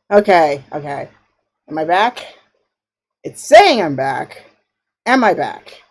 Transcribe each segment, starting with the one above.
Okay, okay. Am I back? It's saying I'm back. Am I back?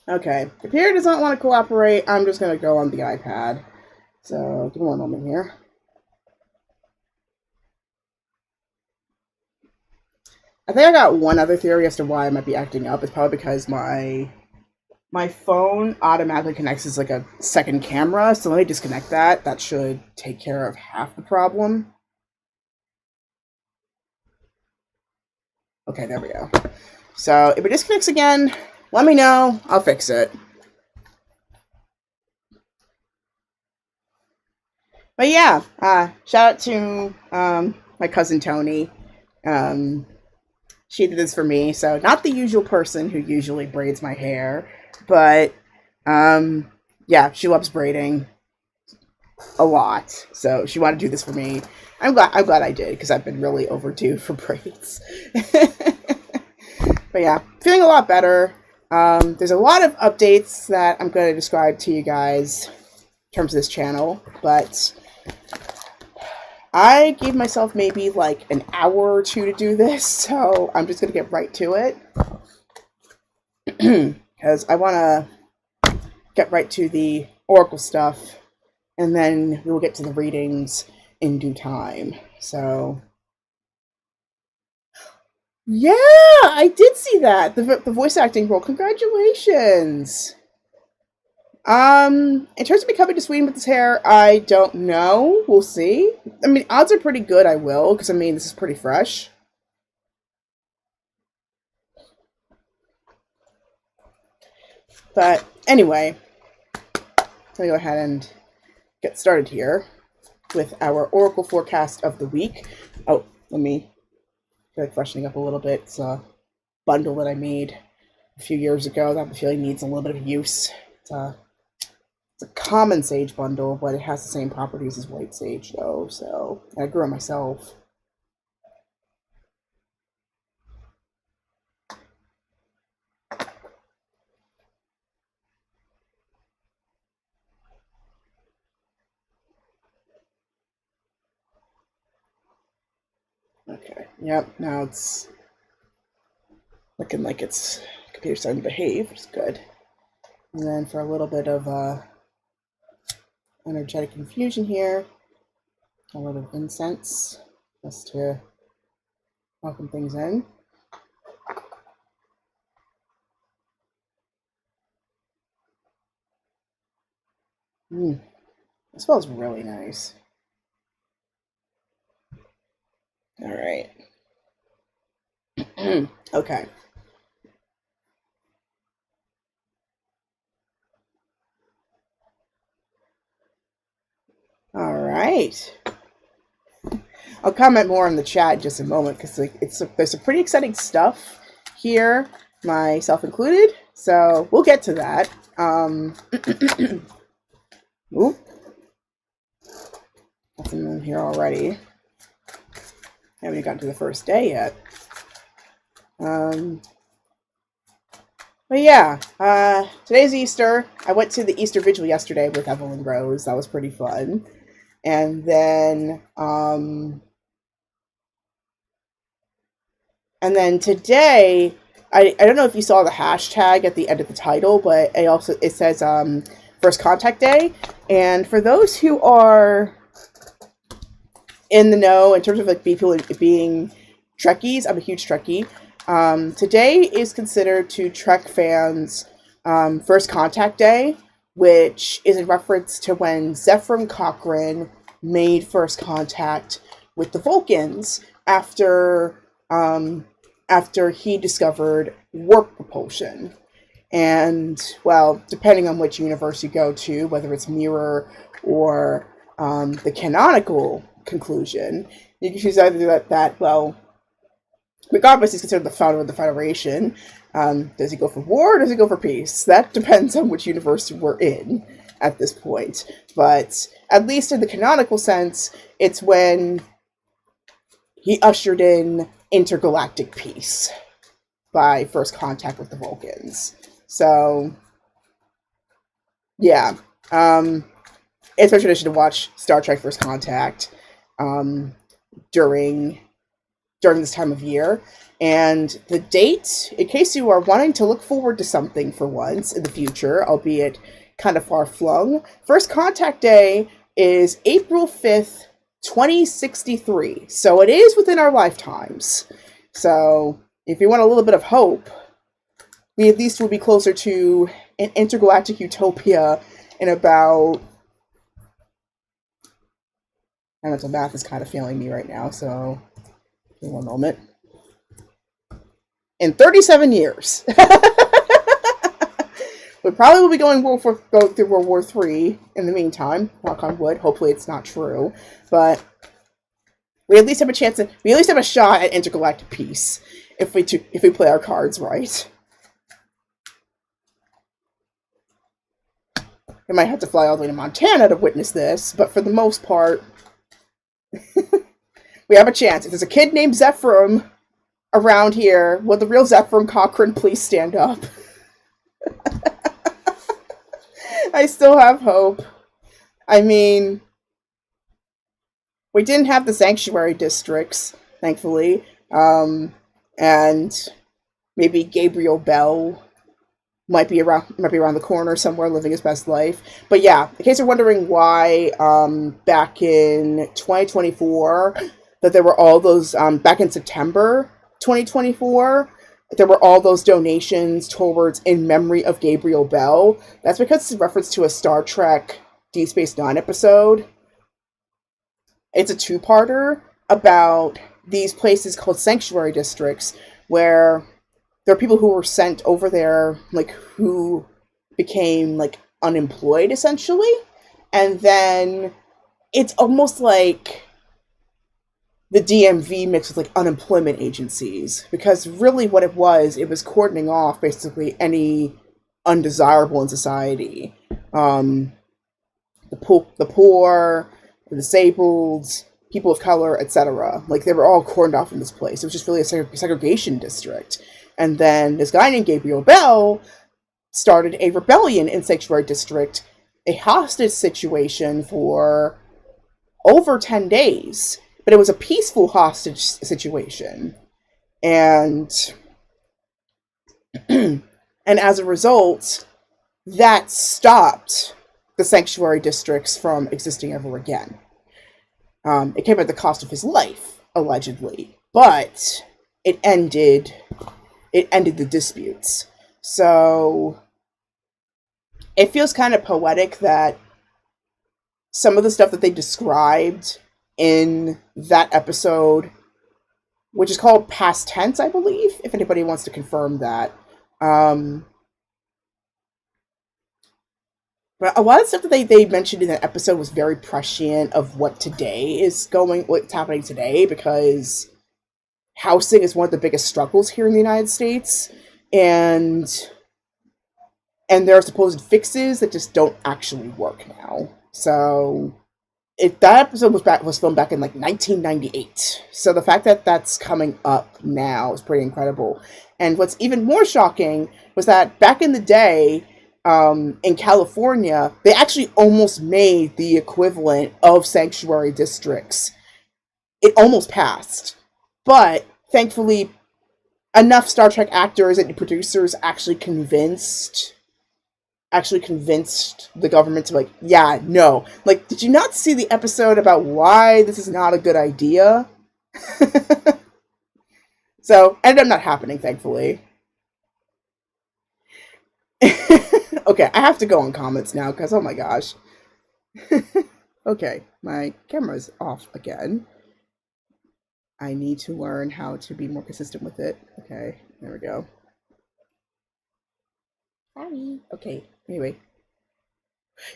Okay, the computer does not want to cooperate. I'm just going to go on the iPad. So, give me one moment here. I think I got one other theory as to why I might be acting up. It's probably because my phone automatically connects as like a second camera. So let me disconnect that. That should take care of half the problem. Okay, there we go. So if it disconnects again, let me know. I'll fix it. But yeah, shout out to my cousin Tony. She did this for me. So not the usual person who usually braids my hair, but yeah, she loves braiding a lot. So she wanted to do this for me. I'm glad I did because I've been really overdue for braids. But yeah, feeling a lot better. There's a lot of updates that I'm going to describe to you guys in terms of this channel, but I gave myself maybe like an hour or two to do this, so I'm just going to get right to it because I want to get right to the Oracle stuff, and then we will get to the readings in due time. So yeah, I did see that. The voice acting role. Congratulations. In terms of me coming to Sweden with this hair, I don't know. We'll see. I mean, odds are pretty good I will, because I mean, this is pretty fresh. But anyway, let me go ahead and get started here with our Oracle forecast of the week. Oh, let me feel like freshening up a little bit. It's a bundle that I made a few years ago that I feel like needs a little bit of use. It's a common sage bundle, but it has the same properties as white sage, though. So I grew it myself. Okay. Yep. Now it's looking like it's computer starting to behave, which is good. And then for a little bit of energetic infusion here, a little incense just to welcome things in. It smells really nice. All right. Okay. All right. I'll comment more in the chat in just a moment because like there's some pretty exciting stuff here, myself included. So we'll get to that. Oop. Nothing in here already. Haven't even gotten to the first day yet. But yeah, today's Easter. I went to the Easter Vigil yesterday with Evelyn Rose. That was pretty fun. And then, today, I don't know if you saw the hashtag at the end of the title, but it says First Contact Day. And for those who are in the know in terms of like people being Trekkies, I'm a huge Trekkie. Today is considered to Trek fans First Contact Day, which is in reference to when Zefram Cochrane made first contact with the Vulcans after he discovered warp propulsion. And, well, depending on which universe you go to, whether it's Mirror or the canonical conclusion, you can choose either that well, regardless, he's considered the founder of the Federation. Does he go for war or does he go for peace? That depends on which universe we're in at this point. But at least in the canonical sense, it's when he ushered in intergalactic peace by first contact with the Vulcans. So, yeah. It's my tradition to watch Star Trek First Contact during this time of year. And the date, in case you are wanting to look forward to something for once in the future, albeit kind of far-flung, First Contact Day is April 5th, 2063. So it is within our lifetimes. So if you want a little bit of hope, we at least will be closer to an intergalactic utopia in about... My mental math is kind of failing me right now, so give me one moment. In 37 years. We probably will be going through World War III in the meantime. Knock on wood. Hopefully it's not true. But we at least have a shot at intergalactic peace if we play our cards right. I might have to fly all the way to Montana to witness this, but for the most part, we have a chance. If there's a kid named Zefram around here, will the real Zefram Cochrane please stand up? I still have hope. I mean, we didn't have the sanctuary districts, thankfully, and maybe Gabriel Bell might be around the corner somewhere living his best life. But yeah, in case you're wondering why back in 2024 that there were all those back in September 2024 there were all those donations towards in memory of Gabriel Bell, that's because it's a reference to a Star Trek Deep Space Nine episode. It's a two-parter about these places called sanctuary districts where there are people who were sent over there, like, who became, like, unemployed, essentially. And then it's almost like the DMV mixed with, like, unemployment agencies. Because really what it was cordoning off, basically, any undesirable in society. The poor, the disabled, people of color, etc. Like, they were all cordoned off in this place. It was just really a segregation district. And then this guy named Gabriel Bell started a rebellion in Sanctuary District, a hostage situation for over 10 days. But it was a peaceful hostage situation. And and as a result, that stopped the Sanctuary Districts from existing ever again. It came at the cost of his life, allegedly. But it ended the disputes. So it feels kind of poetic that some of the stuff that they described in that episode, which is called Past Tense, I believe, if anybody wants to confirm that. But a lot of stuff that they mentioned in that episode was very prescient of what's happening today, because housing is one of the biggest struggles here in the United States, and there are supposed fixes that just don't actually work now. So that episode was filmed back in like 1998. So the fact that that's coming up now is pretty incredible. And what's even more shocking was that back in the day, in California, they actually almost made the equivalent of sanctuary districts. It almost passed, but thankfully, enough Star Trek actors and producers actually convinced the government to, like, yeah, no. Like, did you not see the episode about why this is not a good idea? So, ended up not happening, thankfully. Okay, I have to go on comments now, because, oh my gosh. Okay, my camera's off again. I need to learn how to be more consistent with it. Okay, there we go. Sorry. Okay, anyway.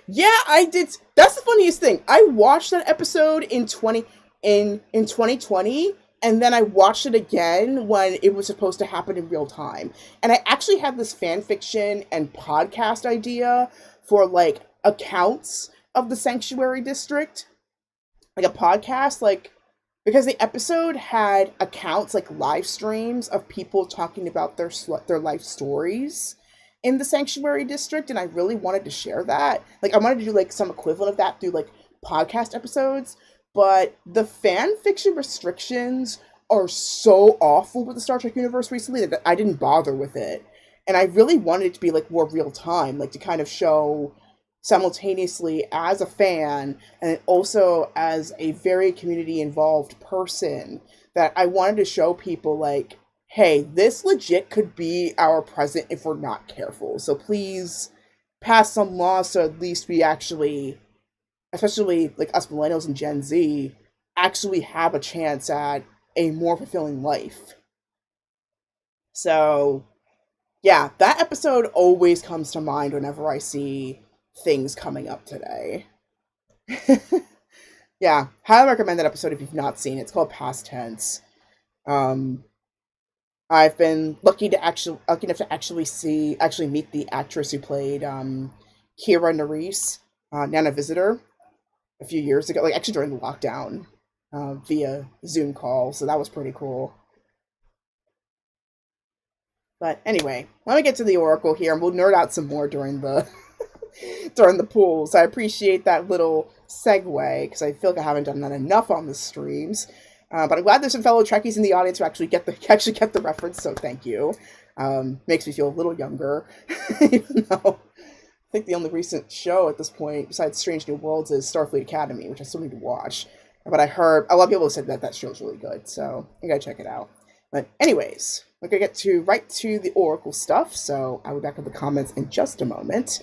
Yeah, I did. That's the funniest thing. I watched that episode in 2020, and then I watched it again when it was supposed to happen in real time. And I actually had this fan fiction and podcast idea for like accounts of the Sanctuary District, like a podcast, like, because the episode had accounts, like live streams of people talking about their life stories in the Sanctuary District, and I really wanted to share that. Like, I wanted to do like some equivalent of that through like podcast episodes, but the fan fiction restrictions are so awful with the Star Trek universe recently that I didn't bother with it. And I really wanted it to be like more real time, like to kind of show simultaneously as a fan and also as a very community involved person, that I wanted to show people like, hey, this legit could be our present if we're not careful. So please pass some laws so at least we actually, especially like us millennials and Gen Z, actually have a chance at a more fulfilling life. So yeah, that episode always comes to mind whenever I see things coming up today. Yeah, highly recommend that episode if you've not seen it. It's called Past Tense. I've been lucky enough to actually meet the actress who played Kira Nerys, Nana Visitor, a few years ago, like actually during the lockdown, via Zoom call. So that was pretty cool. But anyway, let me get to the Oracle here, and we'll nerd out some more during the during the pool. So I appreciate that little segue because I feel like I haven't done that enough on the streams. But I'm glad there's some fellow Trekkies in the audience who actually get the reference. So thank you. Makes me feel a little younger, even though I think the only recent show at this point besides Strange New Worlds is Starfleet Academy, which I still need to watch. But I heard a lot of people have said that show's really good, so you gotta check it out. But anyways, we're gonna get right to the Oracle stuff. So I'll be back with the comments in just a moment.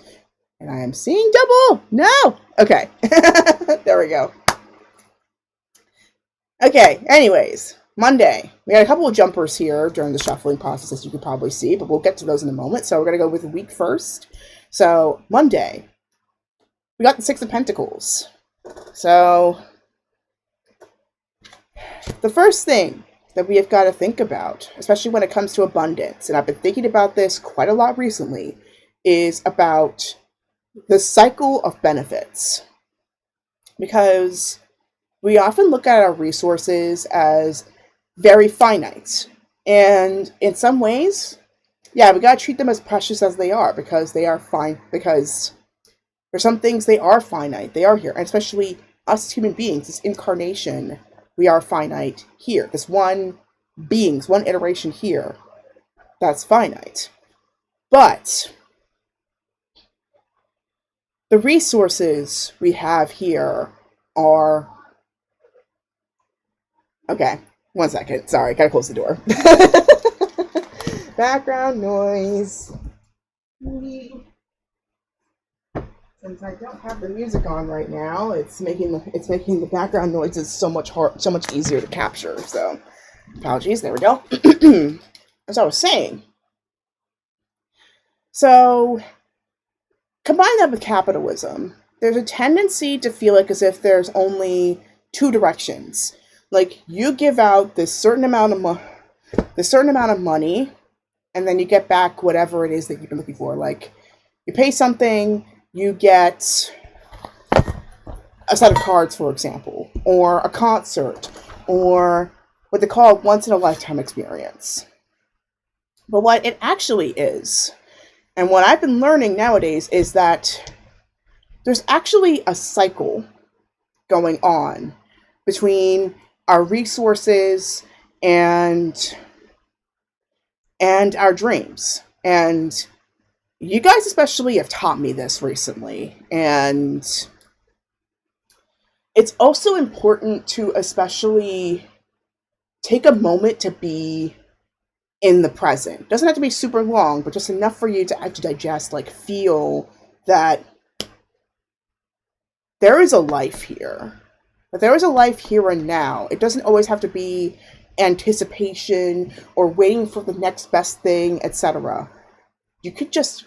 And I am seeing double. No. Okay. There we go. Okay, anyways, Monday. We had a couple of jumpers here during the shuffling process, as you can probably see, but we'll get to those in a moment. So we're going to go with the week first. So, Monday, we got the Six of Pentacles. So, the first thing that we have got to think about, especially when it comes to abundance, and I've been thinking about this quite a lot recently, is about the cycle of benefits. Because we often look at our resources as very finite. And in some ways, yeah, we gotta treat them as precious as they are, because they are fine. Because for some things, they are finite. They are here. And especially us as human beings, this incarnation, we are finite here. This one iteration here, that's finite. But the resources we have here are... Okay, one second. Sorry, gotta close the door. Background noise. Since I don't have the music on right now, it's making the background noises so much easier to capture. So, apologies. There we go. As I was saying, so combine that with capitalism. There's a tendency to feel like as if there's only two directions. Like, you give out this certain amount of money, and then you get back whatever it is that you've been looking for. Like, you pay something, you get a set of cards, for example, or a concert, or what they call a once-in-a-lifetime experience. But what it actually is, and what I've been learning nowadays, is that there's actually a cycle going on between our resources and our dreams. And you guys especially have taught me this recently. And it's also important to especially take a moment to be in the present. It doesn't have to be super long, but just enough for you to actually digest, like feel that there is a life here. That there is a life here and now. It doesn't always have to be anticipation or waiting for the next best thing, etc. You could just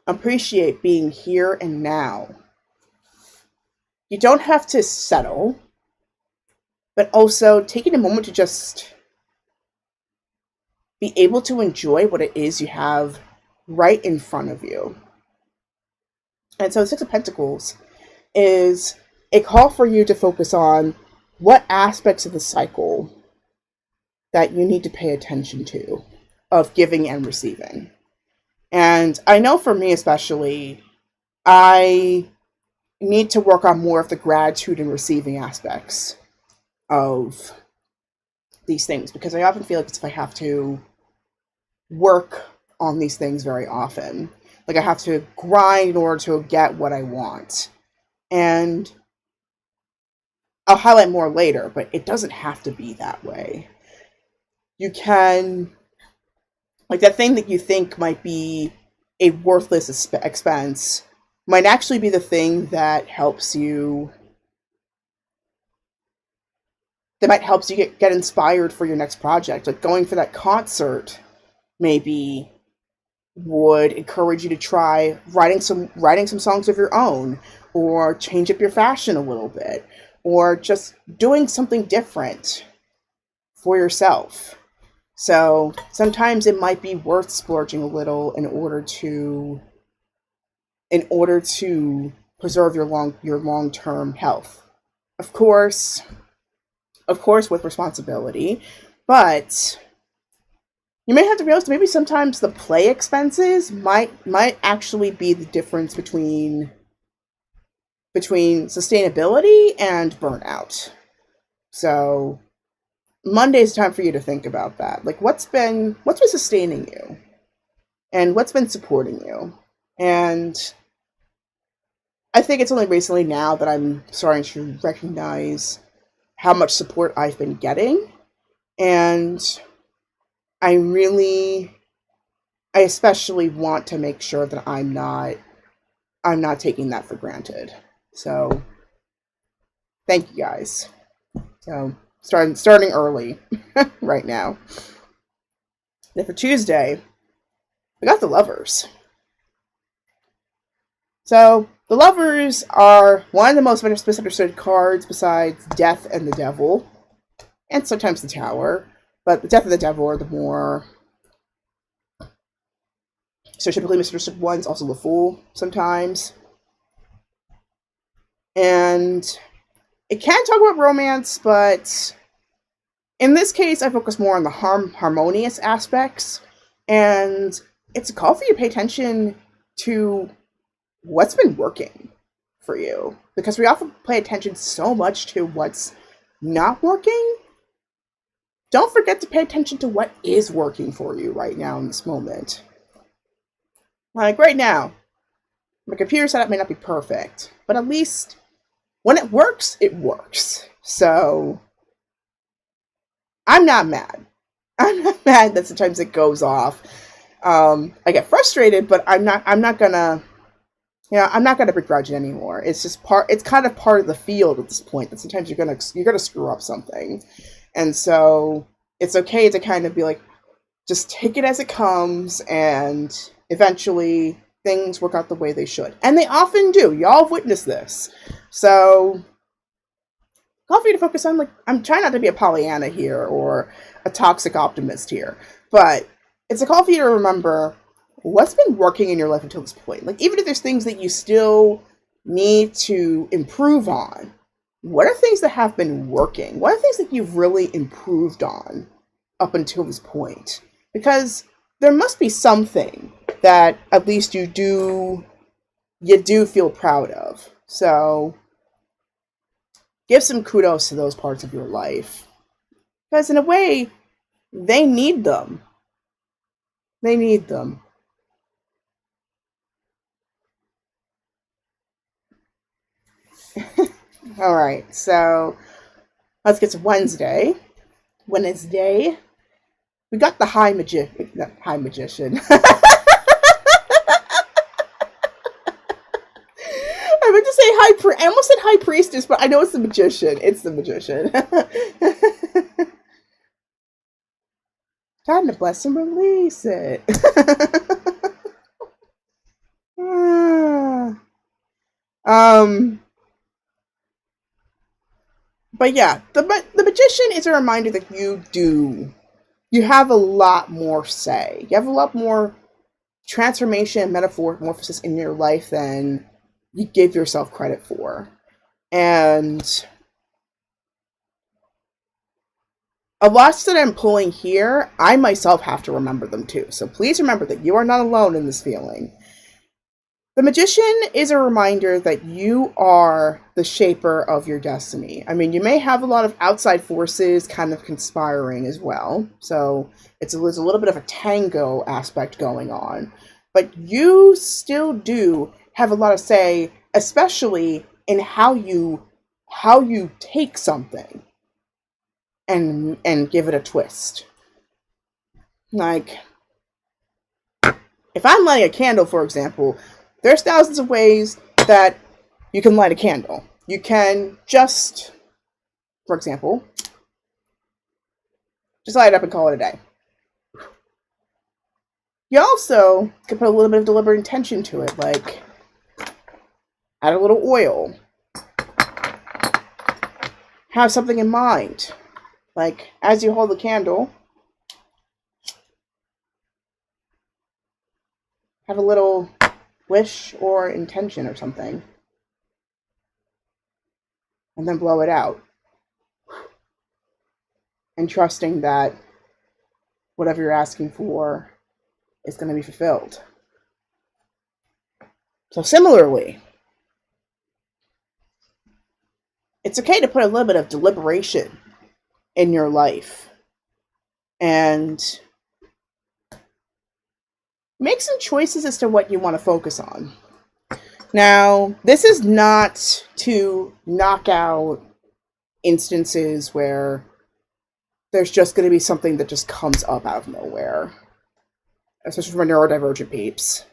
appreciate being here and now. You don't have to settle, but also taking a moment to just be able to enjoy what it is you have right in front of you. And so the Six of Pentacles is a call for you to focus on what aspects of the cycle that you need to pay attention to of giving and receiving. And I know for me especially, I need to work on more of the gratitude and receiving aspects of these things, because I often feel like it's if I have to work on these things very often. Like I have to grind in order to get what I want. And I'll highlight more later, but it doesn't have to be that way. You can, like that thing that you think might be a worthless expense might actually be the thing that helps you, that might help you get inspired for your next project. Like going for that concert maybe would encourage you to try writing some songs of your own, or change up your fashion a little bit, or just doing something different for yourself. So sometimes it might be worth splurging a little in order to preserve your long-term health. Of course with responsibility, but you may have to realize maybe sometimes the play expenses might actually be the difference between sustainability and burnout. So Monday's time for you to think about that. Like what's been sustaining you and what's been supporting you. And I think it's only recently now that I'm starting to recognize how much support I've been getting. And I especially want to make sure that I'm not taking that for granted. So thank you guys. So starting early right now. And for Tuesday, we got the Lovers. So the Lovers are one of the most misunderstood cards besides Death and the Devil, and sometimes the Tower. But the Death and the Devil are the more so typically misunderstood ones, also the Fool sometimes. And it can talk about romance, but in this case, I focus more on the harmonious aspects. And it's a call for you to pay attention to what's been working for you. Because we often pay attention so much to what's not working. Don't forget to pay attention to what is working for you right now in this moment. Like right now, my computer setup may not be perfect, but at least when it works, it works. So I'm not mad. I'm not mad that sometimes it goes off. I get frustrated, but I'm not gonna begrudge it anymore. It's kind of part of the field at this point that sometimes you're gonna screw up something. And so it's okay to kind of be like, just take it as it comes, and eventually things work out the way they should. And they often do. Y'all have witnessed this. So call for you to focus on, like, I'm trying not to be a Pollyanna here or a toxic optimist here, but it's a call for you to remember what's been working in your life until this point. Like, even if there's things that you still need to improve on? What are things that have been working? What are things that you've really improved on up until this point? Because there must be something that at least you do feel proud of. So give some kudos to those parts of your life. Because in a way, they need them. They need them. All right, so let's get to Wednesday. Wednesday, we got the high magician. I meant to say I almost said high priestess, but I know it's the magician. It's the magician. Time to bless and release it. But yeah, the magician is a reminder that you have a lot more say. You have a lot more transformation and metamorphosis in your life than you give yourself credit for. And a lot that I'm pulling here, I myself have to remember them too. So please remember that you are not alone in this feeling. The magician is a reminder that you are the shaper of your destiny. I mean, you may have a lot of outside forces kind of conspiring as well. So there's a little bit of a tango aspect going on. But you still do have a lot of say, especially in how you take something and give it a twist. Like, if I'm lighting a candle, for example, there's thousands of ways that you can light a candle. You can just, for example, just light it up and call it a day. You also can put a little bit of deliberate intention to it, like add a little oil. Have something in mind. Like, as you hold the candle, have a little wish or intention or something. And then blow it out. And trusting that whatever you're asking for is going to be fulfilled. So similarly, it's okay to put a little bit of deliberation in your life and make some choices as to what you want to focus on. Now, this is not to knock out instances where there's just going to be something that just comes up out of nowhere, especially for neurodivergent peeps.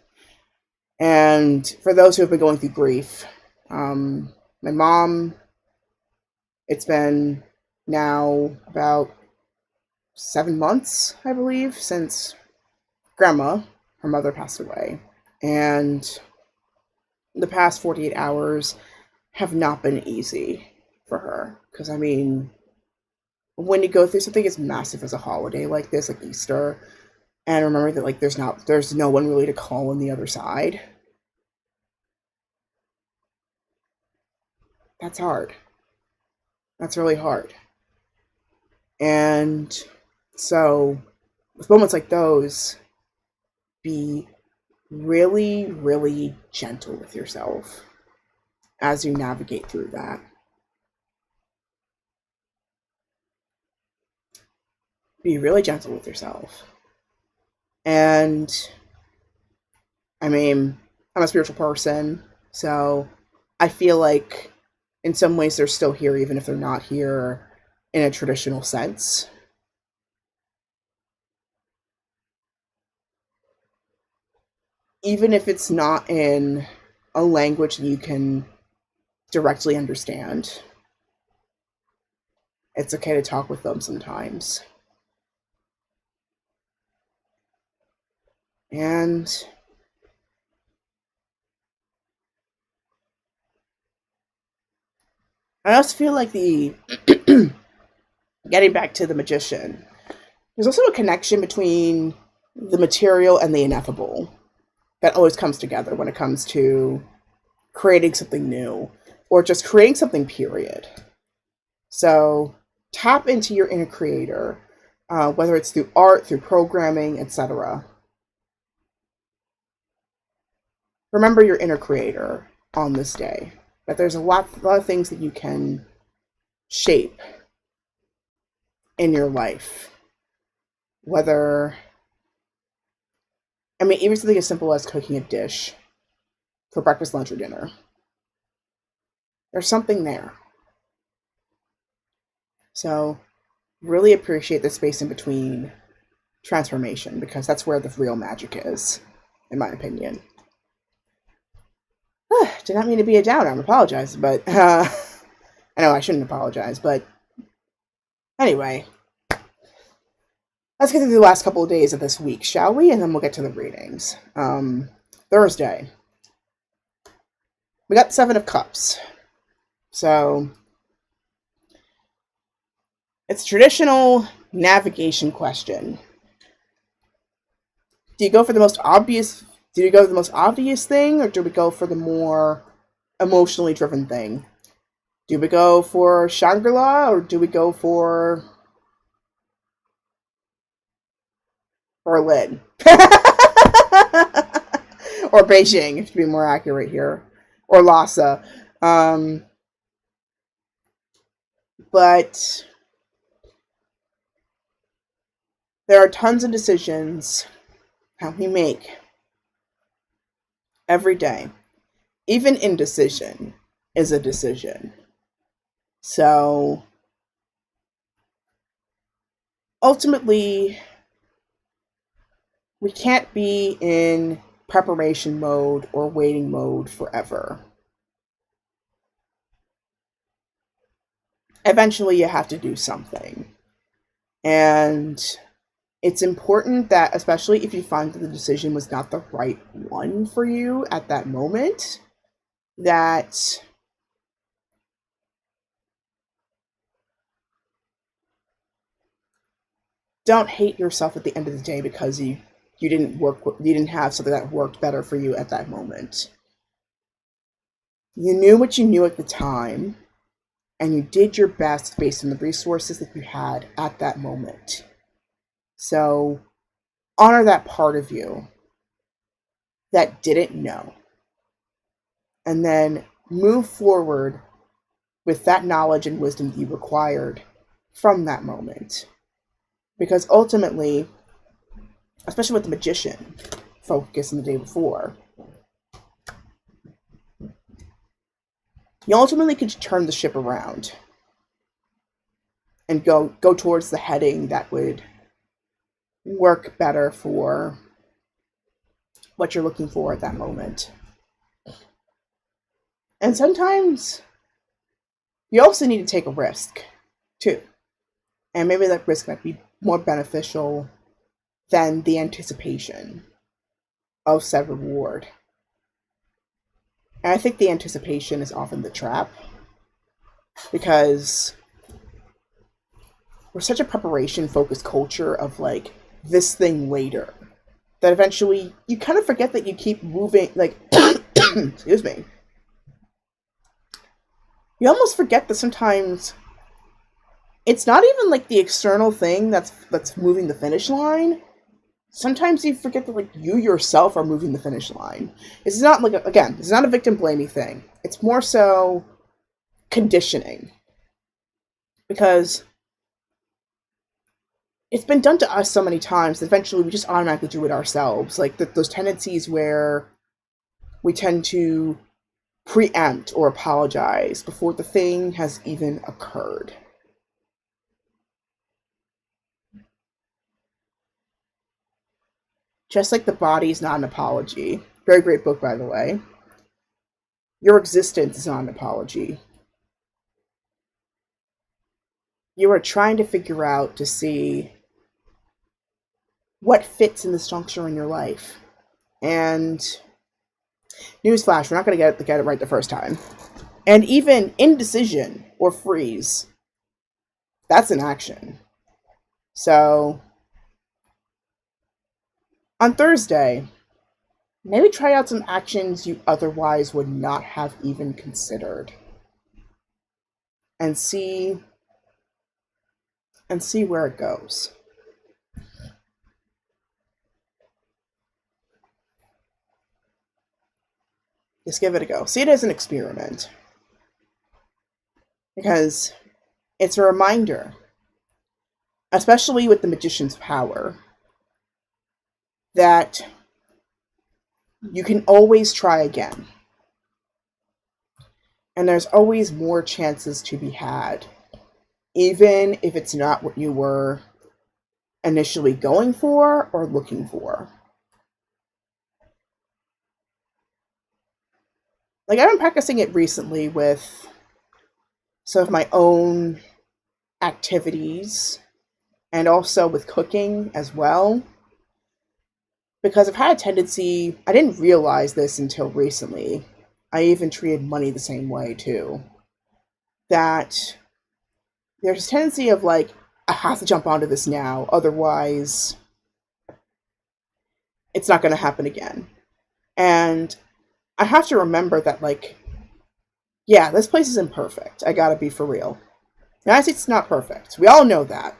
And for those who have been going through grief, my mom, it's been now about 7 months, I believe, since Grandma, her mother, passed away. And the past 48 hours have not been easy for her. Because, I mean, when you go through something as massive as a holiday like this, like Easter, and remember that, like, there's no one really to call on the other side, that's hard. That's really hard. And so, with moments like those, be really, really gentle with yourself as you navigate through that. Be really gentle with yourself. And, I mean, I'm a spiritual person, so I feel like in some ways they're still here, even if they're not here in a traditional sense. Even if it's not in a language that you can directly understand, it's okay to talk with them sometimes. And I also feel like getting back to the magician, there's also a connection between the material and the ineffable that always comes together when it comes to creating something new, or just creating something, period. So tap into your inner creator, whether it's through art, through programming, etc. Remember your inner creator on this day. That there's a lot of things that you can shape in your life. Whether, even something as simple as cooking a dish for breakfast, lunch, or dinner. There's something there. So really appreciate the space in between transformation, because that's where the real magic is, in my opinion. Did not mean to be a downer. I apologize, but I know I shouldn't apologize, but anyway, let's get through the last couple of days of this week, shall we? And then we'll get to the readings. Thursday, we got the Seven of Cups. So it's a traditional navigation question. Do you go for the most obvious? Do we go for the most obvious thing, or do we go for the more emotionally driven thing? Do we go for Shangri-La, or do we go for Berlin? Or Beijing, to be more accurate here. Or Lhasa. But there are tons of decisions that we make every day. Even indecision is a decision. So ultimately, we can't be in preparation mode or waiting mode forever. Eventually, you have to do something. And it's important that, especially if you find that the decision was not the right one for you at that moment, that don't hate yourself at the end of the day because you didn't have something that worked better for you at that moment. You knew what you knew at the time, and you did your best based on the resources that you had at that moment. So honor that part of you that didn't know, and then move forward with that knowledge and wisdom that you acquired from that moment. Because ultimately, especially with the magician focus in the day before, you ultimately could turn the ship around and go towards the heading that would work better for what you're looking for at that moment. And sometimes you also need to take a risk too. And maybe that risk might be more beneficial than the anticipation of said reward. And I think the anticipation is often the trap, because we're such a preparation-focused culture of like this thing later, that eventually you kind of forget that you keep moving, like, excuse me. You almost forget that sometimes it's not even like the external thing that's moving the finish line. Sometimes you forget that like you yourself are moving the finish line. It's not like, again, it's not a victim blaming thing. It's more so conditioning. Because it's been done to us so many times that eventually we just automatically do it ourselves. Like those tendencies where we tend to preempt or apologize before the thing has even occurred. Just like the body is not an apology. Very great book, by the way. Your existence is not an apology. You are trying to figure out to see what fits in the structure in your life. And newsflash, we're not going to get it right the first time. And even indecision or freeze, that's an action. So on Thursday, maybe try out some actions you otherwise would not have even considered. And see where it goes. Just give it a go. See it as an experiment. Because it's a reminder, especially with the magician's power, that you can always try again. And there's always more chances to be had, even if it's not what you were initially going for or looking for. Like, I've been practicing it recently with some of my own activities and also with cooking as well. Because I've had a tendency, I didn't realize this until recently. I even treated money the same way too. That there's a tendency of like, I have to jump onto this now, otherwise it's not going to happen again. And I have to remember that, like, yeah, this place is imperfect. I gotta be for real. And I say it's not perfect. We all know that.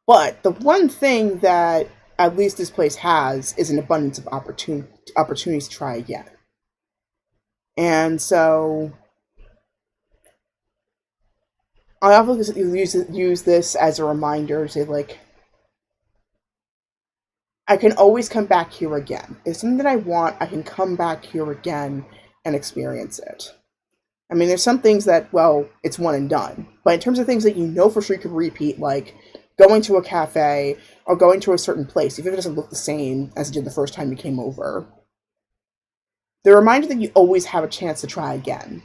But the one thing that at least this place has is an abundance of opportunities to try again. And so I often use this as a reminder to say, like, I can always come back here again. If it's something that I want, I can come back here again and experience it. I mean, there's some things that, well, it's one and done. But in terms of things that you know for sure you could repeat, like going to a cafe or going to a certain place, even if it doesn't look the same as it did the first time you came over, the reminder that you always have a chance to try again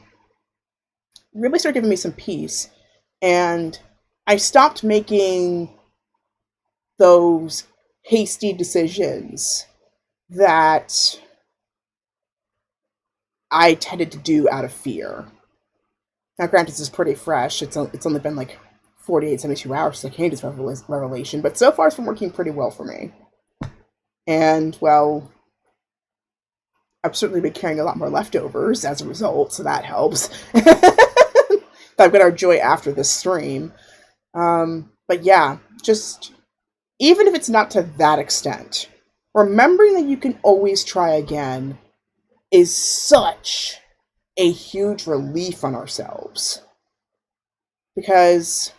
really started giving me some peace. And I stopped making those hasty decisions that I tended to do out of fear. Now, granted, this is pretty fresh. It's only been like 48, 72 hours since I came to this revelation, but so far it's been working pretty well for me. And, well, I've certainly been carrying a lot more leftovers as a result, so that helps. I've got our joy after this stream. But yeah, just, even if it's not to that extent, remembering that you can always try again is such a huge relief on ourselves. Because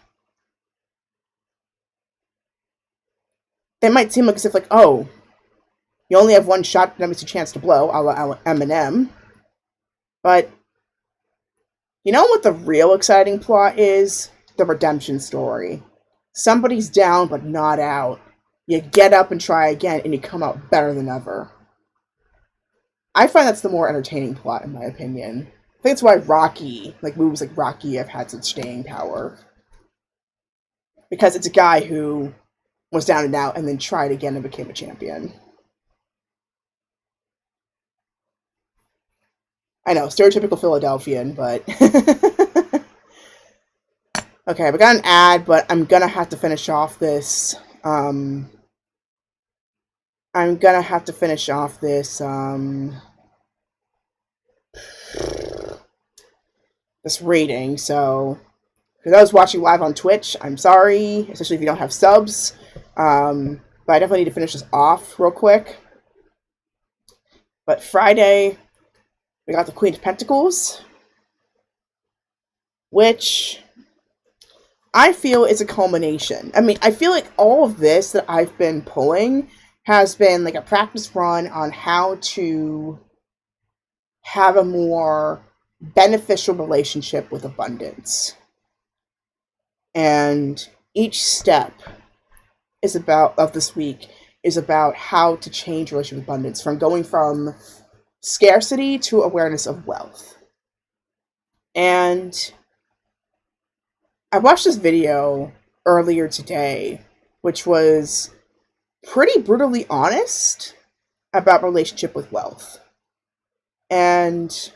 it might seem like as if, like, oh, you only have one shot, that makes a chance to blow, a la Eminem. But you know what the real exciting plot is? The redemption story. Somebody's down but not out. You get up and try again, and you come out better than ever. I find that's the more entertaining plot, in my opinion. I think that's why Rocky, like movies like Rocky, have had such staying power. Because it's a guy who was down and out and then tried again and became a champion. I know, stereotypical Philadelphian, but... Okay, we got an ad, but I'm gonna have to finish off this, this rating, so... For those watching live on Twitch, I'm sorry, especially if you don't have subs, but I definitely need to finish this off real quick. But Friday, we got the Queen of Pentacles, which I feel is a culmination. I mean, I feel like all of this that I've been pulling has been like a practice run on how to have a more beneficial relationship with abundance. And each step of this week is about how to change your relationship with abundance, from going from scarcity to awareness of wealth. And I watched this video earlier today, which was pretty brutally honest about relationship with wealth. And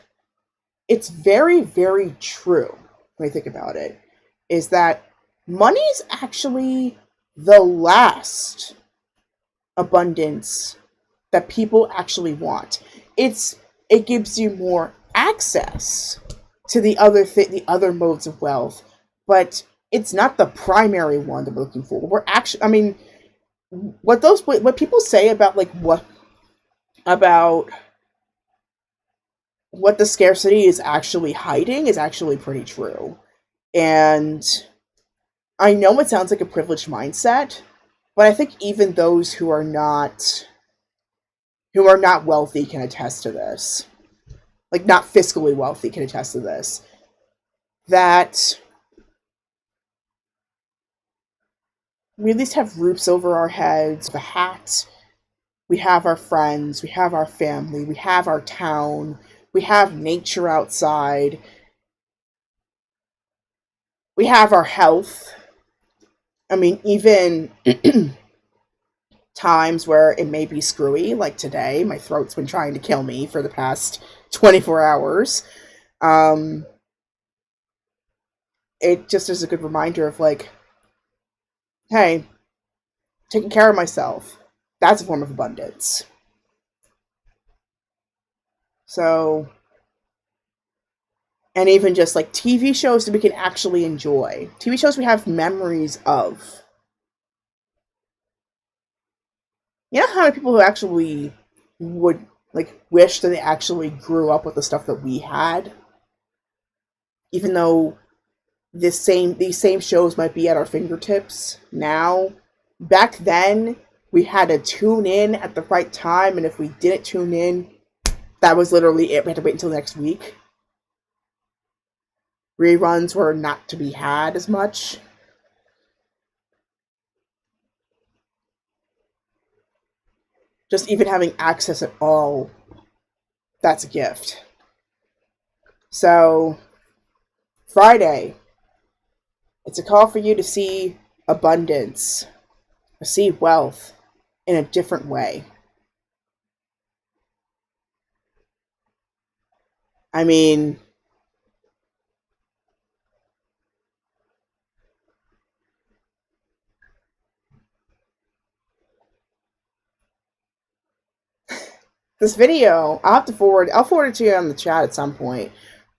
it's very, very true when you think about it, is that money is actually the last abundance that people actually want. It gives you more access to the other modes of wealth, but it's not the primary one that we're looking for. We're actually, I mean, what people say about like about what the scarcity is actually hiding is actually pretty true. And I know it sounds like a privileged mindset, but I think even those who are not wealthy can attest to this. Like, not fiscally wealthy can attest to this. That we at least have roofs over our heads, a hat, we have our friends, we have our family, we have our town, we have nature outside, we have our health. I mean, even times where it may be screwy, like today, my throat's been trying to kill me for the past 24 hours. It just is a good reminder of like, hey, taking care of myself, that's a form of abundance. So, and even just like TV shows that we can actually enjoy. TV shows we have memories of. You know how many people who actually would like wish that they actually grew up with the stuff that we had? Even though these same shows might be at our fingertips now. Back then, we had to tune in at the right time, and if we didn't tune in, that was literally it. We had to wait until next week. Reruns were not to be had as much. Just even having access at all, that's a gift. So, Friday, it's a call for you to see abundance, to see wealth in a different way. I mean, this video, I'll forward it to you on the chat at some point.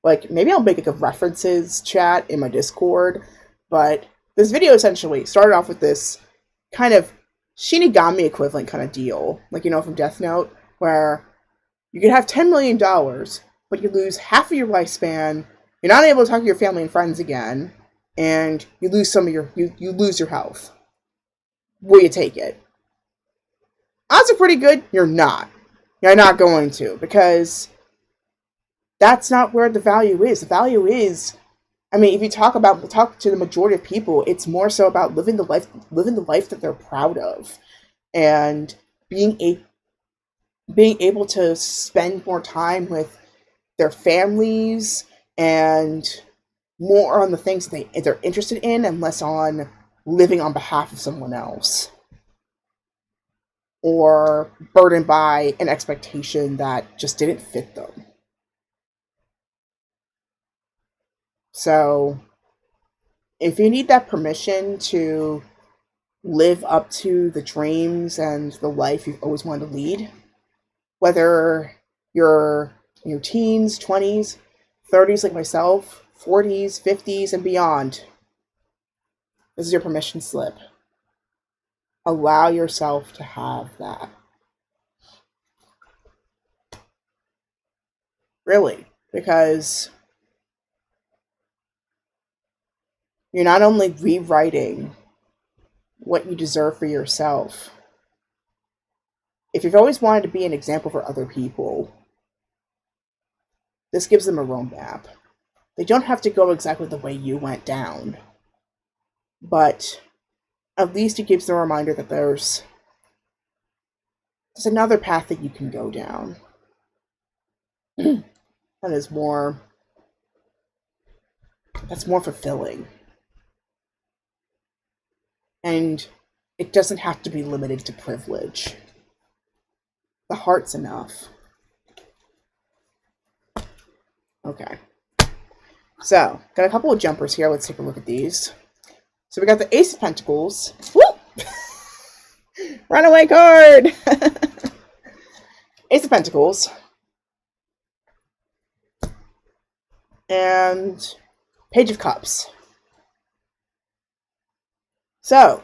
Like, maybe I'll make like a references chat in my Discord, but this video essentially started off with this kind of Shinigami equivalent kind of deal, like, you know, from Death Note, where you could have $10 million, but you lose half of your lifespan, you're not able to talk to your family and friends again, and you lose you lose your health. Will you take it? Odds are pretty good you're not. You're not going to, because that's not where the value is. The value is, I mean, if you talk to the majority of people, it's more so about living the life that they're proud of, and being able to spend more time with their families and more on the things they're interested in, and less on living on behalf of someone else or burdened by an expectation that just didn't fit them. So, if you need that permission to live up to the dreams and the life you've always wanted to lead, whether you're in your teens, 20s, 30s like myself, 40s, 50s, and beyond, this is your permission slip. Allow yourself to have that. Really, because you're not only rewriting what you deserve for yourself. If you've always wanted to be an example for other people, this gives them a roadmap. They don't have to go exactly the way you went down, but at least it gives them a reminder that there's another path that you can go down. That's more fulfilling. And it doesn't have to be limited to privilege. The heart's enough. Okay. So, got a couple of jumpers here. Let's take a look at these. So we got the Ace of Pentacles. Whoop! Runaway card! Ace of Pentacles, and Page of Cups. So,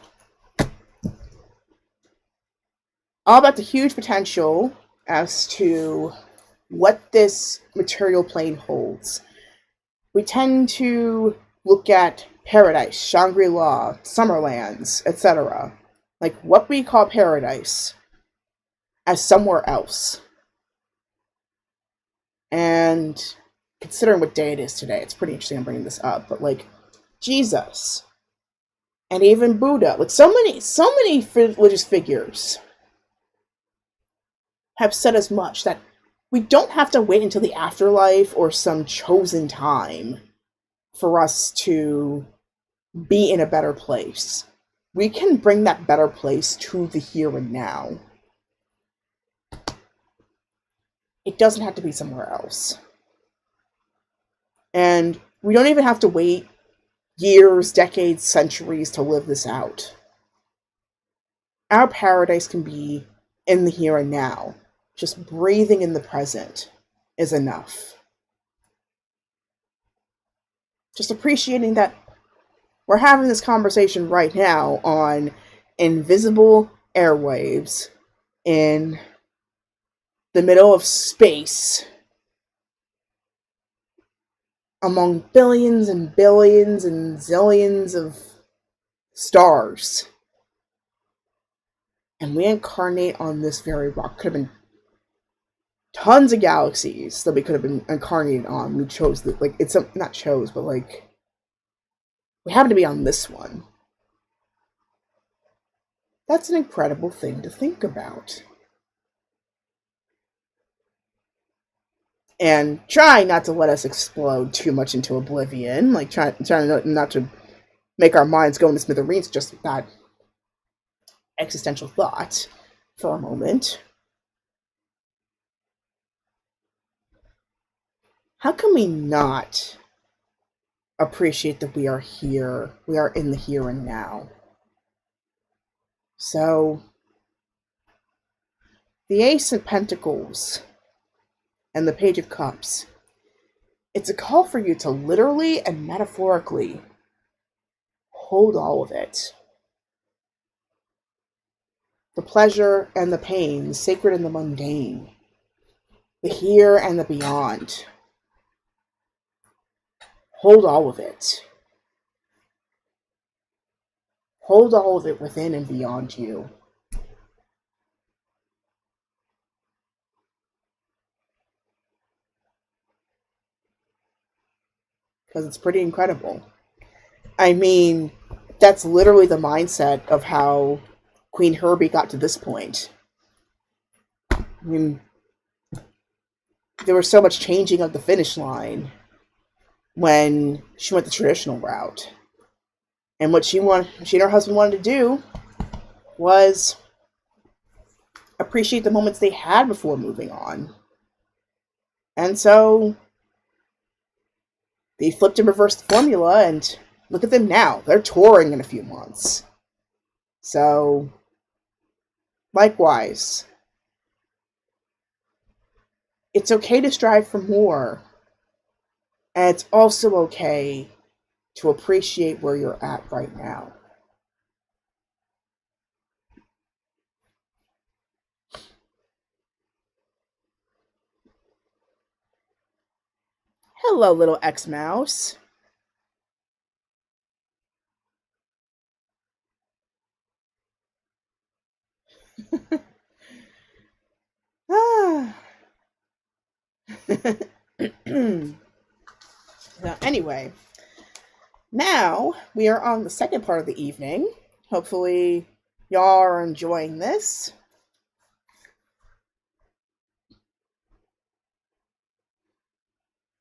all about the huge potential as to what this material plane holds. We tend to look at paradise, Shangri-La, Summerlands, etc. Like what we call paradise as somewhere else. And considering what day it is today, it's pretty interesting I'm bringing this up, but like Jesus and even Buddha, like so many religious figures have said as much that we don't have to wait until the afterlife or some chosen time for us to be in a better place. We can bring that better place to the here and now. It doesn't have to be somewhere else. And we don't even have to wait years, decades, centuries to live this out. Our paradise can be in the here and now. Just breathing in the present is enough. Just appreciating that we're having this conversation right now on invisible airwaves in the middle of space among billions and billions and zillions of stars. And we incarnate on this very rock. Could have been tons of galaxies that we could have been incarnated on. We chose the, like, it's not chose, but like we happen to be on this one. That's an incredible thing to think about. And try not to let us explode too much into oblivion. Like trying not to make our minds go into smithereens just with that existential thought for a moment. How can we not appreciate that we are here? We are in the here and now. So, the Ace of Pentacles and the Page of Cups, it's a call for you to literally and metaphorically hold all of it. The pleasure and the pain, the sacred and the mundane, the here and the beyond. Hold all of it. Hold all of it within and beyond you. Because it's pretty incredible. I mean, that's literally the mindset of how Queen Herbie got to this point. I mean, there was so much changing of the finish line when she went the traditional route. And what she and her husband wanted to do was appreciate the moments they had before moving on. And so they flipped and reversed the formula, and look at them now. They're touring in a few months. So, likewise, it's okay to strive for more. And it's also okay to appreciate where you're at right now. Hello, little X-Mouse. So anyway, now we are on the second part of the evening. Hopefully y'all are enjoying this.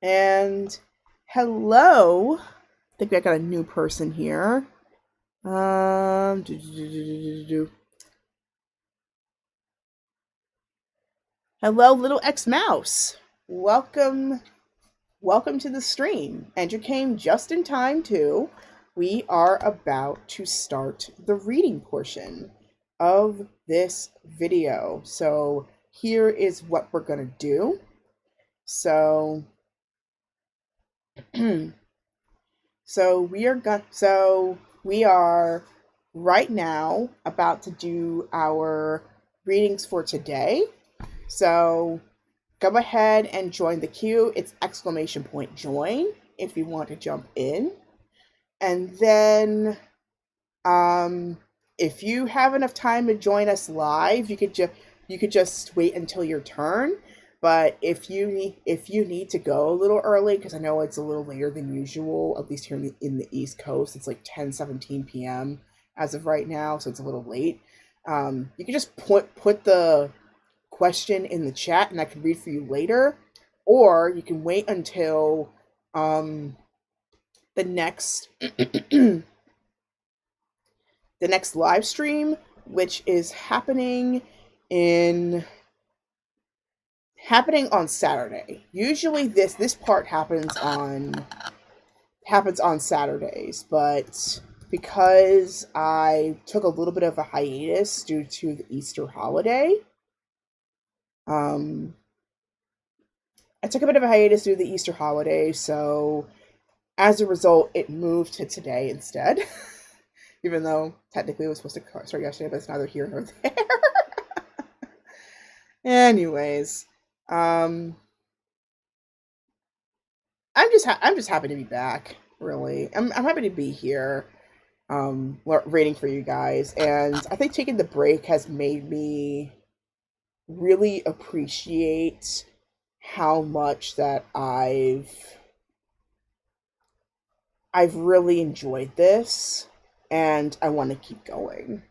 And hello. I think I got a new person here. Hello, little X-Mouse. Welcome to the stream. And you came just in time too. We are about to start the reading portion of this video. So here is what we're going to do. So, so we are right now about to do our readings for today. So go ahead and join the queue. It's !join if you want to jump in. And then if you have enough time to join us live, you could just wait until your turn. But if you need to go a little early, because I know it's a little later than usual, at least here in the East Coast, it's like 10:17 p.m. as of right now, so it's a little late. You can just put the question in the chat, and I can read for you later, or you can wait until the next the next live stream, which is happening on Saturday. Usually this part happens on Saturdays, but because I took a little bit of a hiatus due to the Easter holiday, so as a result, it moved to today instead. Even though technically it was supposed to start yesterday, but it's neither here nor there. Anyways, I'm just happy to be back. Really, I'm happy to be here, reading for you guys, and I think taking the break has made me really appreciate how much that I've really enjoyed this, and I want to keep going.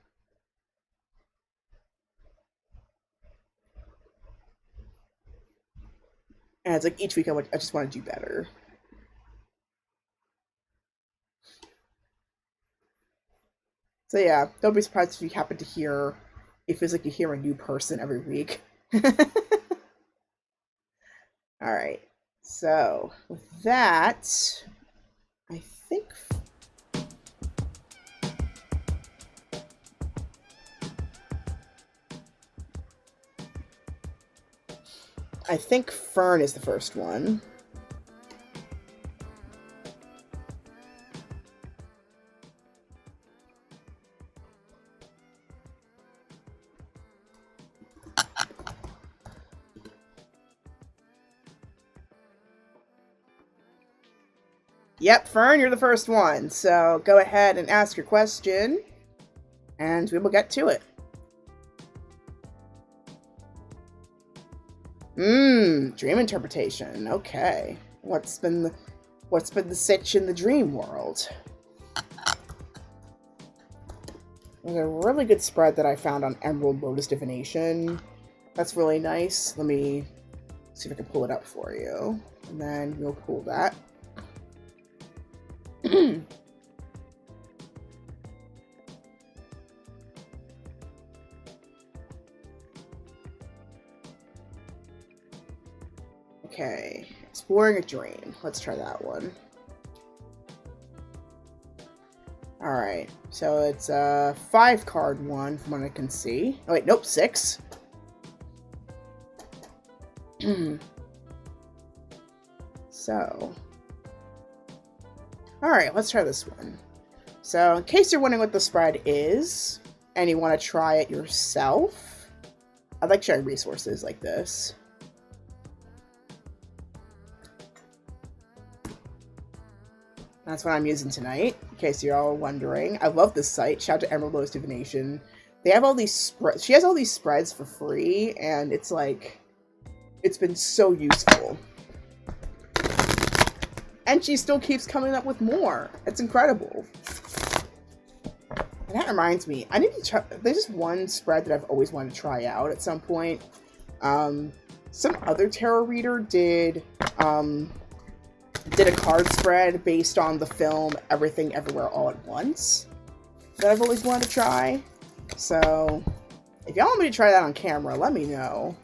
And it's like each week I just want to do better. So yeah, don't be surprised if you happen to hear, it feels like you hear a new person every week. All right, so with that, I think Fern is the first one. Yep, Fern, you're the first one. So go ahead and ask your question, and we will get to it. Dream interpretation. Okay. What's been the sitch in the dream world? There's a really good spread that I found on Emerald Lotus Divination. That's really nice. Let me see if I can pull it up for you. And then we'll pull that. Okay, exploring a dream. Let's try that one. Alright, so it's a 5-card one from what I can see. Oh wait, nope, 6. So, alright, let's try this one. So, in case you're wondering what the spread is, and you want to try it yourself, I'd like to share resources like this. That's what I'm using tonight, in case you're all wondering. I love this site. Shout out to Emerald Lotus Divination. They have all these spreads. She has all these spreads for free, and it's like, it's been so useful. And she still keeps coming up with more. It's incredible. And that reminds me, I need to try, there's just one spread that I've always wanted to try out at some point. Some other tarot reader did a card spread based on the film Everything Everywhere All at Once that I've always wanted to try. So if y'all want me to try that on camera, let me know.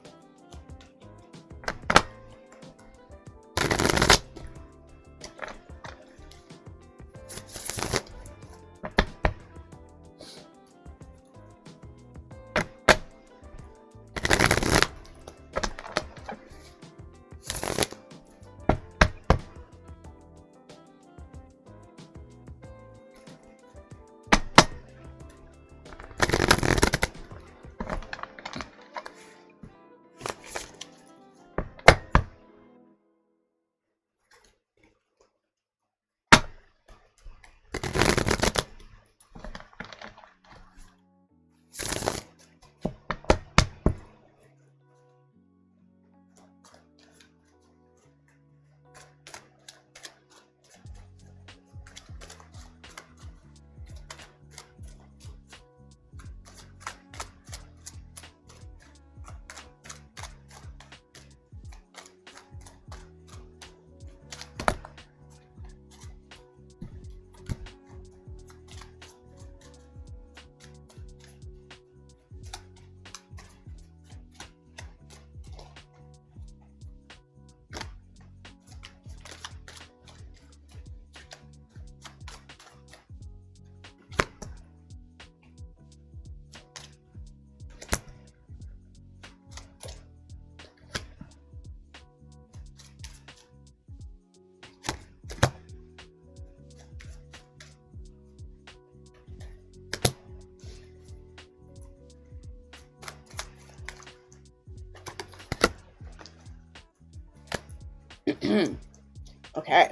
Okay.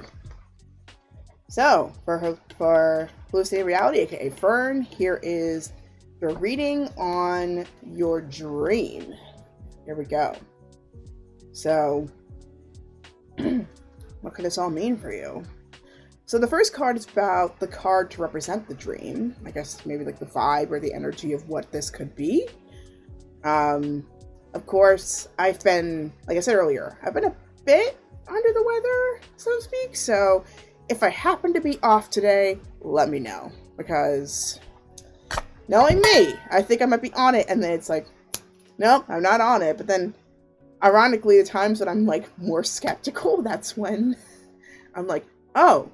So, for Hallucinating Reality, aka Fern, here is the reading on your dream. Here we go. So, what could this all mean for you? So the first card is about the card to represent the dream. I guess maybe like the vibe or the energy of what this could be. Of course, I've been, like I said earlier, I've been a bit under the weather, so to speak. So if I happen to be off today, let me know. Because knowing me, I think I might be on it. And then it's like, nope, I'm not on it. But then, ironically, the times that I'm like more skeptical, that's when I'm like, oh,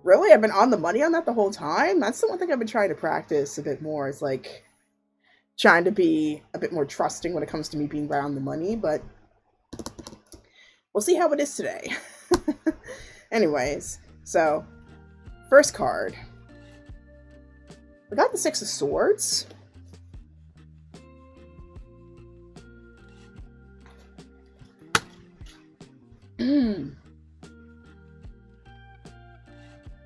really? I've been on the money on that the whole time? That's the one thing I've been trying to practice a bit more, is like trying to be a bit more trusting when it comes to me being right on the money, but we'll see how it is today. Anyways, so first card. We got the Six of Swords.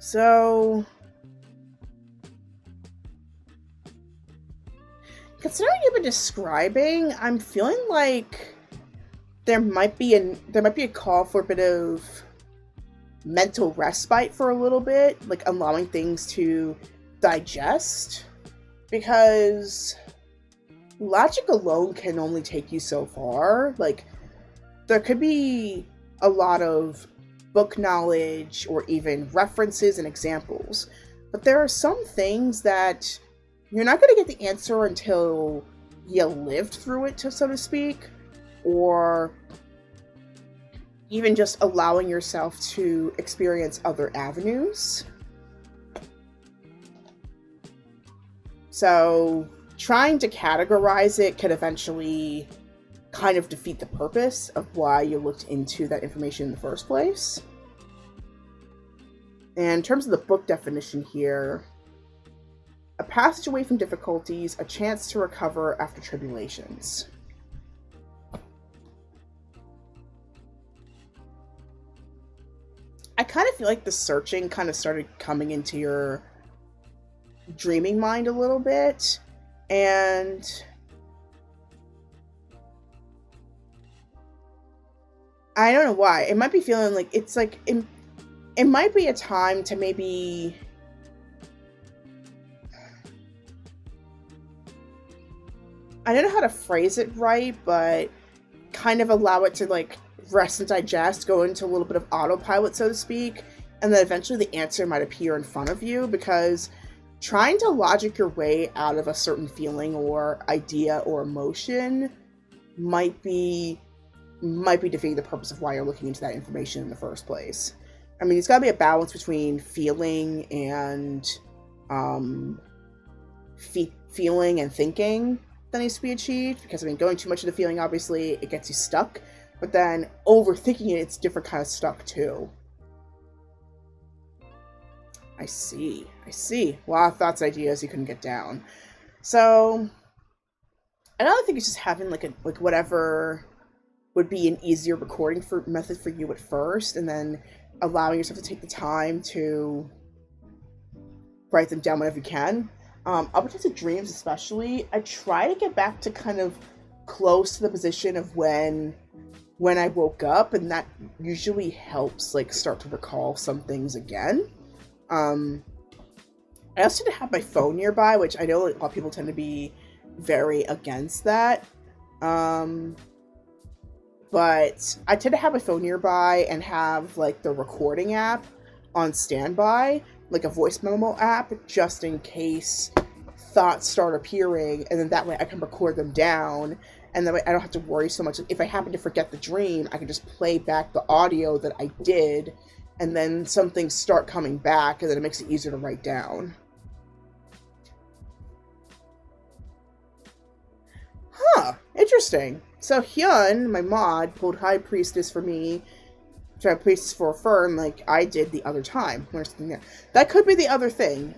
So, considering you've been describing, I'm feeling like there might be a call for a bit of mental respite for a little bit, like allowing things to digest, because logic alone can only take you so far. Like, there could be a lot of book knowledge or even references and examples, but there are some things that you're not going to get the answer until you lived through it, so to speak, or even just allowing yourself to experience other avenues. So trying to categorize it could eventually kind of defeat the purpose of why you looked into that information in the first place. And in terms of the book definition here, a passage away from difficulties, a chance to recover after tribulations. I kind of feel like the searching kind of started coming into your dreaming mind a little bit, and I don't know why. It might be feeling like it's like it might be a time to maybe I don't know how to phrase it right, but kind of allow it to like rest and digest, go into a little bit of autopilot, so to speak, and then eventually the answer might appear in front of you, because trying to logic your way out of a certain feeling or idea or emotion might be defeating the purpose of why you're looking into that information in the first place. I mean, it's got to be a balance between feeling and feeling and thinking that needs to be achieved, because I mean, going too much into feeling, obviously it gets you stuck, but then overthinking it, it's different kind of stuck too. I see. A lot of thoughts, ideas you couldn't get down. So another thing is just having like whatever would be an easier recording method for you at first, and then allowing yourself to take the time to write them down whenever you can. Opportunistic dreams especially, I try to get back to kind of close to the position of when I woke up, and that usually helps like start to recall some things again. I also tend to have my phone nearby, which I know a lot of people tend to be very against that. But I tend to have my phone nearby and have like the recording app on standby, like a voice memo app, just in case thoughts start appearing, and then that way I can record them down, and that way I don't have to worry so much. If I happen to forget the dream, I can just play back the audio that I did, and then some things start coming back, and then it makes it easier to write down. Huh, interesting. So Hyun, my mod, pulled High Priestess for me, High Priestess for a Fern, like I did the other time. That could be the other thing.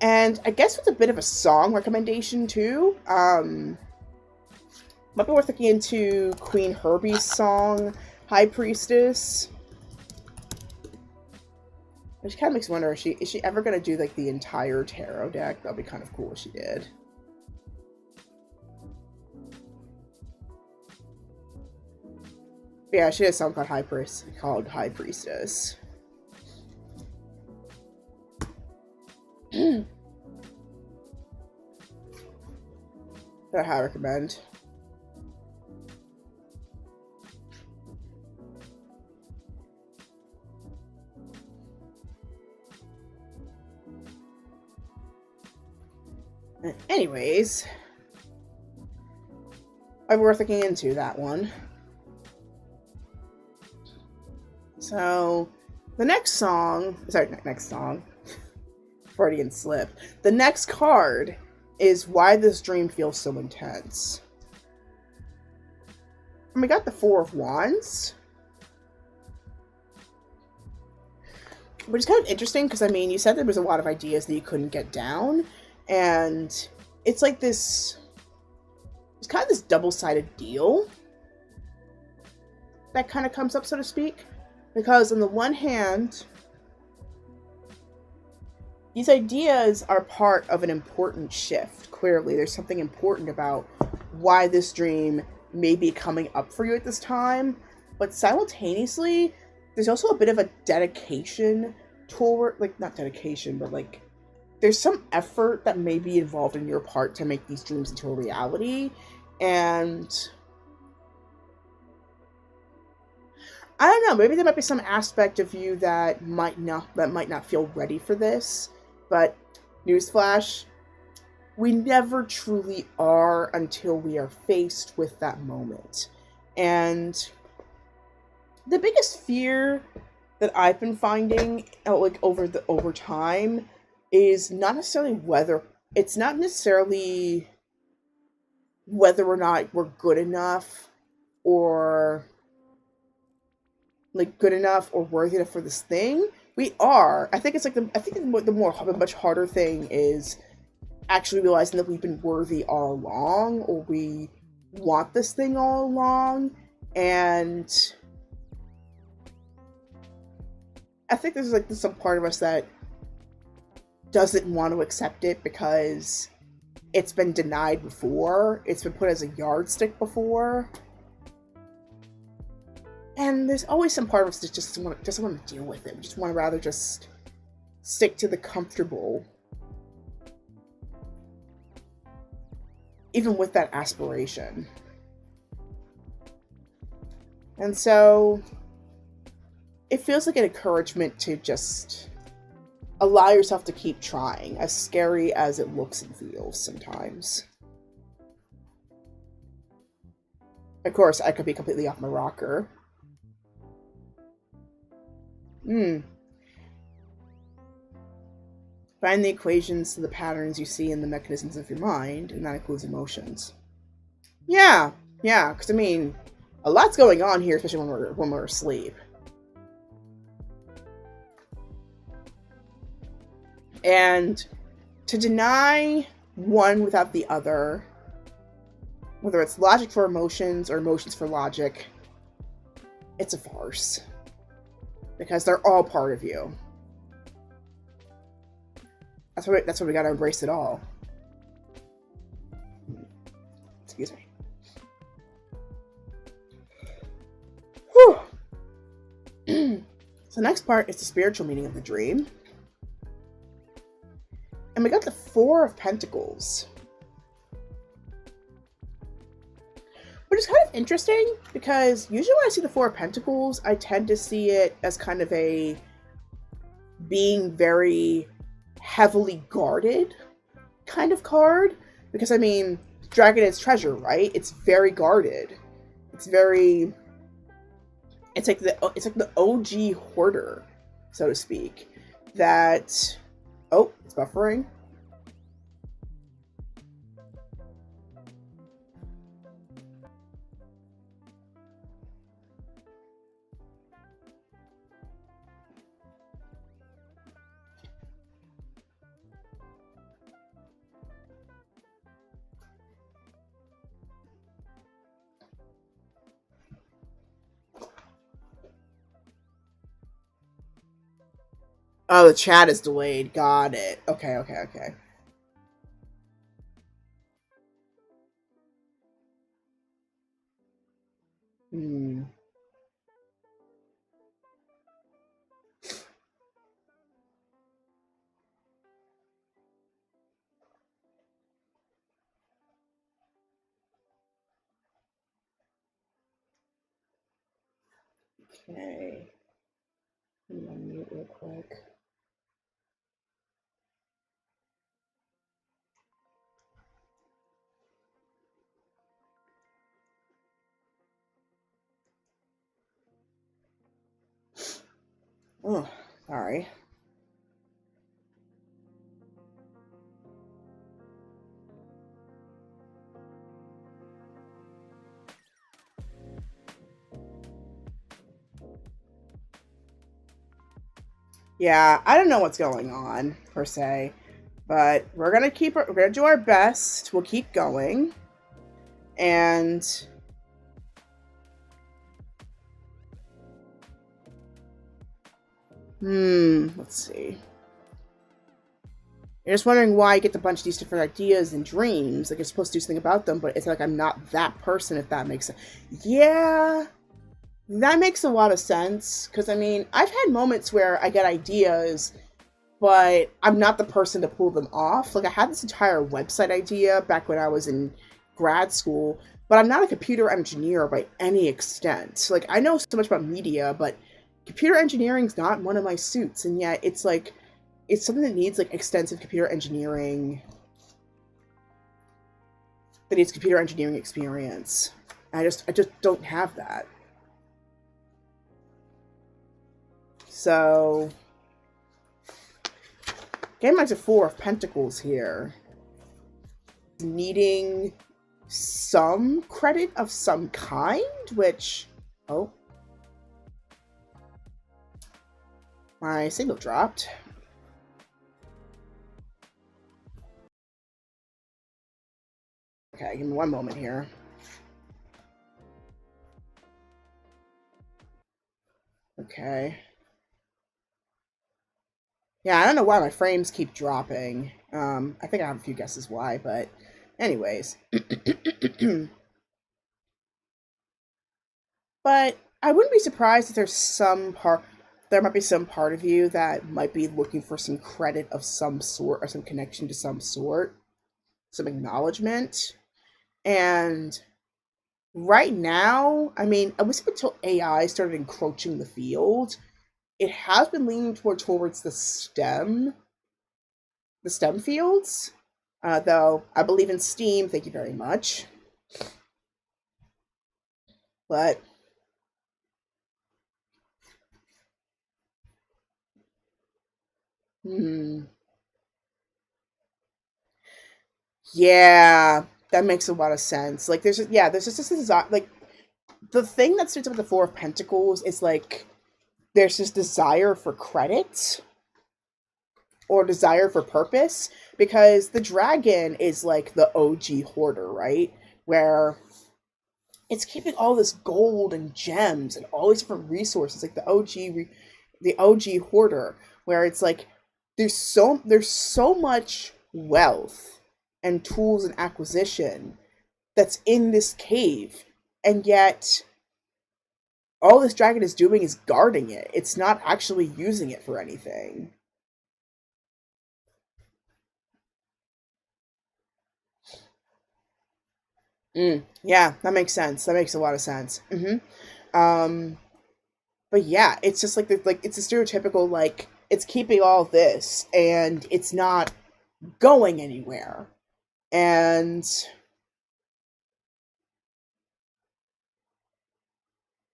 And I guess with a bit of a song recommendation too. Might be worth looking into Queen Herbie's song, High Priestess. Which kind of makes me wonder, is she ever going to do, like, the entire tarot deck? That'd be kind of cool if she did. But yeah, she has a song called High Priestess. That I highly recommend. Anyways, I'm worth looking into that one. So, the next song, Freudian slip. The next card is Why This Dream Feels So Intense. And we got the Four of Wands. Which is kind of interesting because, I mean, you said there was a lot of ideas that you couldn't get down. And it's like this, it's kind of this double-sided deal that kind of comes up, so to speak. Because on the one hand, these ideas are part of an important shift. Clearly, there's something important about why this dream may be coming up for you at this time. But simultaneously, there's also a bit of a dedication toward, like, not dedication, but like, there's some effort that may be involved in your part to make these dreams into a reality. And I don't know, maybe there might be some aspect of you that might not feel ready for this. But newsflash, we never truly are until we are faced with that moment. And the biggest fear that I've been finding, like, over time, is not necessarily whether or not we're good enough or worthy enough for this thing. We are. I think the much harder thing is actually realizing that we've been worthy all along, or we want this thing all along. And I think there's some part of us that doesn't want to accept it because it's been denied before. It's been put as a yardstick before. And there's always some part of us that just want to deal with it. We just want to rather just stick to the comfortable, even with that aspiration. And so it feels like an encouragement to just allow yourself to keep trying, as scary as it looks and feels sometimes. Of course, I could be completely off my rocker. Find the equations to the patterns you see in the mechanisms of your mind, and that includes emotions. Yeah, because I mean, a lot's going on here, especially when we're asleep. And to deny one without the other, whether it's logic for emotions or emotions for logic, it's a farce. Because they're all part of you. That's why we gotta embrace it all. Excuse me. Whew. So next part is the spiritual meaning of the dream. And we got the Four of Pentacles. Which is kind of interesting, because usually when I see the Four of Pentacles, I tend to see it as kind of a being very heavily guarded kind of card. Because, I mean, Dragon is treasure, right? It's very guarded. It's like the OG hoarder, so to speak. That... Oh, it's buffering. Oh, the chat is delayed. Got it. Okay, okay, okay. Hmm. Okay. Let me unmute real quick. Oh, sorry. Yeah, I don't know what's going on per se, but we're gonna do our best. We'll keep going, and let's see. You're just wondering why I get a bunch of these different ideas and dreams. Like you're supposed to do something about them, but it's like I'm not that person. If that makes sense. Yeah, that makes a lot of sense. Because I mean, I've had moments where I get ideas, but I'm not the person to pull them off. Like I had this entire website idea back when I was in grad school, but I'm not a computer engineer by any extent. Like I know so much about media, but computer engineering's not one of my suits, and yet it's something that needs like extensive computer engineering, that needs computer engineering experience. I just don't have that. So getting back to Four of Pentacles here, needing some credit of some kind, which, oh, my signal dropped. Okay, give me one moment here. Okay. Yeah, I don't know why my frames keep dropping. I think I have a few guesses why, but anyways. But I wouldn't be surprised if there might be some part of you that might be looking for some credit of some sort or some connection to some sort, some acknowledgement. And right now, I mean, at least until AI started encroaching the field, it has been leaning towards the STEM fields. Though I believe in STEAM, thank you very much. But hmm, yeah, that makes a lot of sense. Like, there's just this desire. Like, the thing that starts with the Four of Pentacles is like there's this desire for credit or desire for purpose, because the dragon is like the OG hoarder, right? Where it's keeping all this gold and gems and all these different resources, like the OG hoarder, where it's like there's so much wealth and tools and acquisition that's in this cave, and yet all this dragon is doing is guarding it. It's not actually using it for anything. Yeah, that makes sense. That makes a lot of sense. Um, but yeah, it's just like it's a stereotypical, like it's keeping all this and it's not going anywhere. And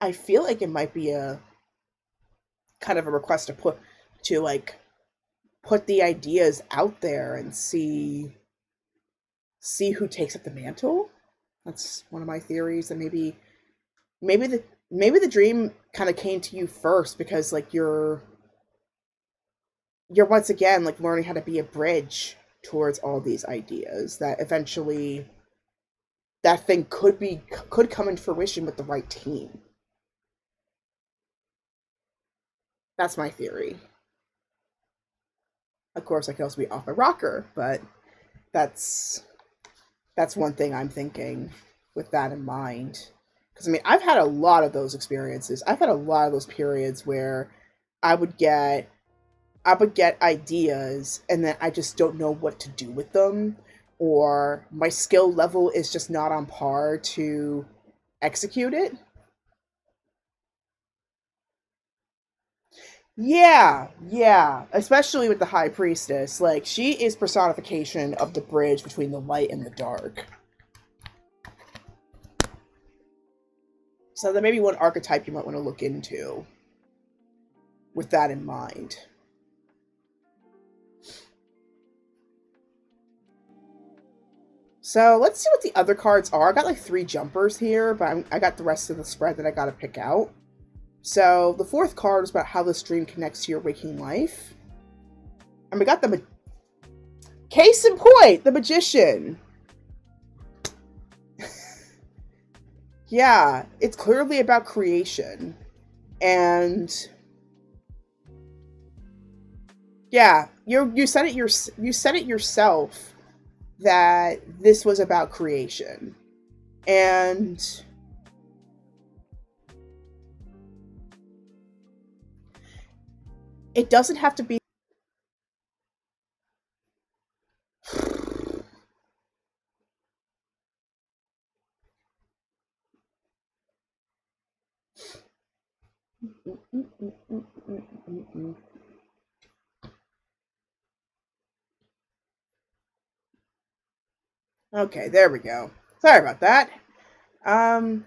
I feel like it might be a kind of a request to like put the ideas out there and see who takes up the mantle. That's one of my theories. And maybe the dream kind of came to you first because like you're once again like learning how to be a bridge towards all these ideas that eventually that thing could come into fruition with the right team. That's my theory. Of course, I could also be off my rocker, but that's one thing I'm thinking with that in mind. Because I mean, I've had a lot of those experiences. I've had a lot of those periods where I would get ideas and then I just don't know what to do with them, or my skill level is just not on par to execute it. Yeah, yeah, especially with the High Priestess. Like, she is personification of the bridge between the light and the dark. So there may be one archetype you might want to look into with that in mind. So let's see what the other cards are. I got like 3 jumpers here, but I got the rest of the spread that I got to pick out. So the 4th card is about how this dream connects to your waking life. And we got the case in point, the Magician. Yeah, it's clearly about creation. And yeah, you said it yourself that this was about creation. And it doesn't have to be Okay, there we go. Sorry about that. Um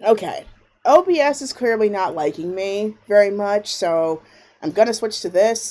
okay. OBS is clearly not liking me very much, so I'm gonna switch to this.